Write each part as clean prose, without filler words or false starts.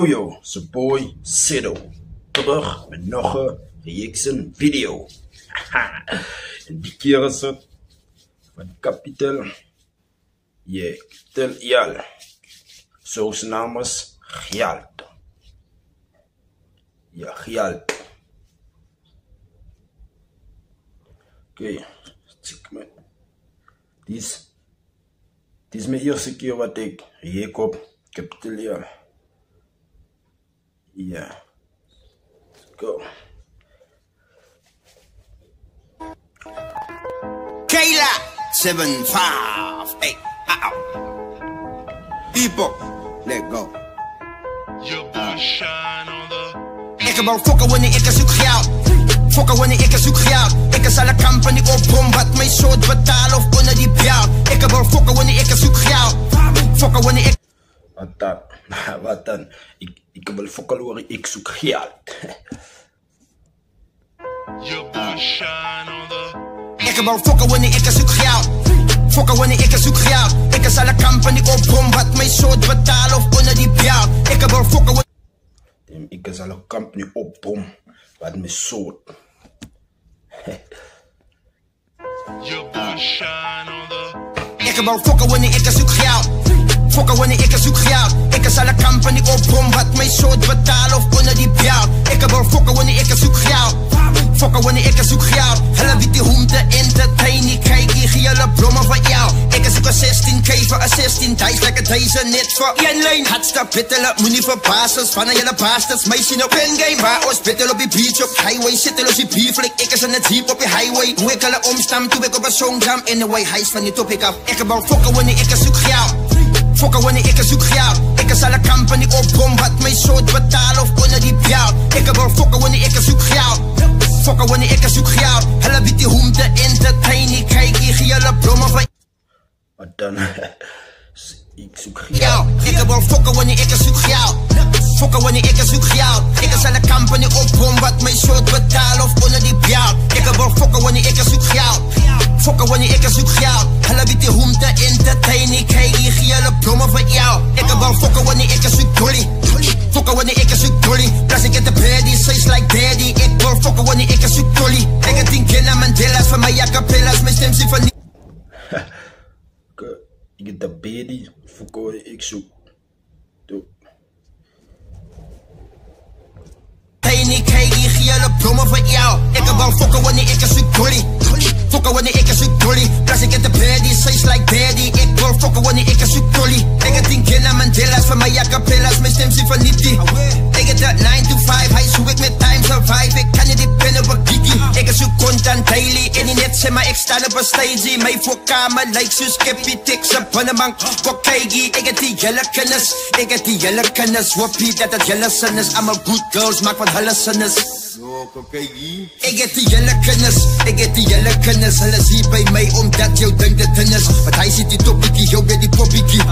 Yo, it's your boy Sido. Terug met nog een reaction video. En die keer is het van Capital. Capital Yal. Zo zijn naam is Gjalt. Ja, Gjalt. Oké, check me. Dit is mijn eerste keer wat ik react op Capital Yal. Yeah. Let's go. Kayla 758. People, let go. Your boy shine on the. Ik heb al fokken wanneer ik zoek geld. Fokken wanneer ik zoek geld. Ik is alle company op wat mij soort betalen of onder die bel. Ik heb al fokken wanneer ik zoek geld. Fokken wanneer ik. Wat dan? Ik heb wel fokken wanneer ik zoek geld. Your boy shine on the. Ik heb al fokken wanneer ik zoek geld. Fokken wanneer ik zoek geld. Ik is alle company op wat mij soort betalen of onder die bel. Ik heb al fokken wanneer. Ik is alle company op wat mij soort. Your boy shine on the. Ik heb al fokken wanneer ik zoek geld. Fokken wanneer ik zoek geld. Ik is alle company op wat mij soort betalen of onder die bel. Ik heb al fokken wanneer ik zoek geld. Fokken wanneer ik zoek geld. Hulle weet die hoe te entertainen. Kijk hier gele bloemen van jou. Ik zoek een 16k voor een 16.000. Lekker deze net voor 1 lijn. Hartstap bittelen, moet niet verbazen. Spannen jullie bastards, meisje op een game. Waar ons bittelen op die beach op highway. Zitten los die bierflik, ik is in het jeep op die highway. Hoe ik hulle omstam, toen ik op een song jam. In the way, hij is van die topic af. Ik heb al fokken wanneer ik zoek geld. Fokken wanneer ik zoek geld. Ik is alle company op wat mij soort betalen of onder die bel. Ik heb al fokken wanneer ik zoek geld. Fokken wanneer ik zoek geld. Hulle weet die hoe te entertainen. Kijk hier gele bloemen van. Wat dan? Ik zoek geld. Ik heb al fokken wanneer ik zoek geld. Fokken wanneer ik zoek geld. Ik is alle company op wat mij soort betalen of onder die bel. Ik heb al fokken wanneer ik zoek geld. Fokken wanneer ik zoek geld. Hulle weet die hoe te entertainen. Kijk hier gele bloemen van jou. Ik heb al fokken wanneer ik zoek dolly. Fokken wanneer ik zoek dolly. Plus ik get de baddie, says like daddy. Ik wil fokken wanneer ik zoek dolly. Ik heb 10 keer naar Mandela's van mijn acapellas. Mijn stem zit van niet. Ik heb de baddie, fokken wanneer ik zoek. Kijk hier gele bloemen van jou. Ik heb al fokken wanneer ik zoek dolly. Fokken wanneer ik zoek dolly. Plus ik get de baddie, says like daddy. Ik wil fokken wanneer ik zoek dolly. Ik heb 10 keer naar Mandela's van mijn acapellas. Mijn stem zit van niet. Ik heb de 9 to 5. Hij zoek ik met time survive. Ik kan je die pennen op Kiki. Ik zoek content daily. En die net zeg maar ik sta op een stage. Mijn voorkamer lijkt zo skippy. Tiks op een bank. Kokkeigi. Ik heb die jelle kennis. Ik heb die jelle kennis. Whoopie dat het jelle zin is. Allemaal good girls. Maak wat hulle zin is. Ik heb die jelle kennis. Ik heb die jelle kennis. Hulle zie bij mij omdat jou denkt dat het is. Want hij ziet die toppiekie. Jou bij die poppiekie.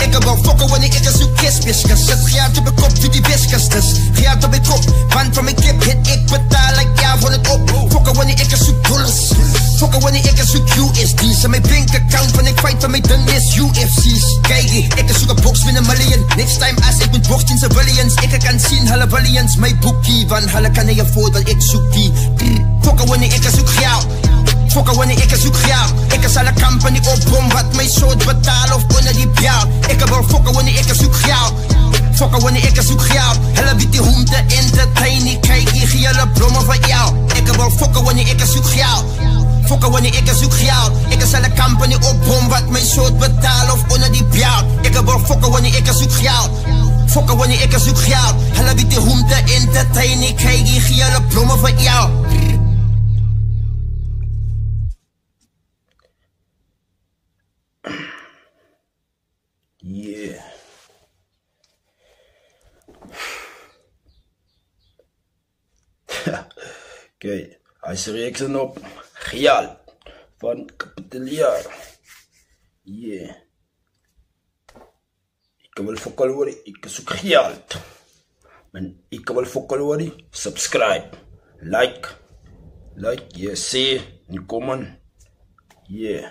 Ik heb al fokken wanneer ik zoek kistbiskus. Het gaat op mijn kop voor die biscustes. Gaat op mijn kop. Want van mijn kip hit ik betaal like ja van het op. Fokken wanneer ik zoek dollars. Fokken wanneer ik zoek USD's. En mijn bankaccount van ik fight van mijn dun is UFC's. Kijk ik zoek een box met een million. Next time als ik moet box in civilians. Ik kan zien hulle billions. Mijn boekie. Want hulle kan niet afford want ik zoek die. Fokken wanneer ik zoek geld. Fokken wanneer ik zoek geld. Ik is alle company op wat mij soort betalen of onder die bel. Ik heb al fokken wanneer ik zoek geld. Fokken wanneer ik zoek geld. Hulle weet die hoe te entertainen. Kijk hier gele bloemen van jou. Ik heb al fokken wanneer ik zoek geld. Fokken wanneer ik zoek geld. Ik is alle company op wat mij soort betalen of onder die bel. Ik heb al fokken wanneer ik zoek geld. Fokken wanneer ik zoek geld. Hulle weet die hoe te entertainen. Kijk hier gele bloemen van jou. Yeah. Oké, hij is reaction op Gjalt van Capital Yal. Yeah. Ik wil fokken worden, ik zoek Gjalt. En ik wil fokken worden, subscribe, like, yeah, share, en comment. Yeah.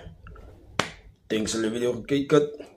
Thanks voor de video gekeken.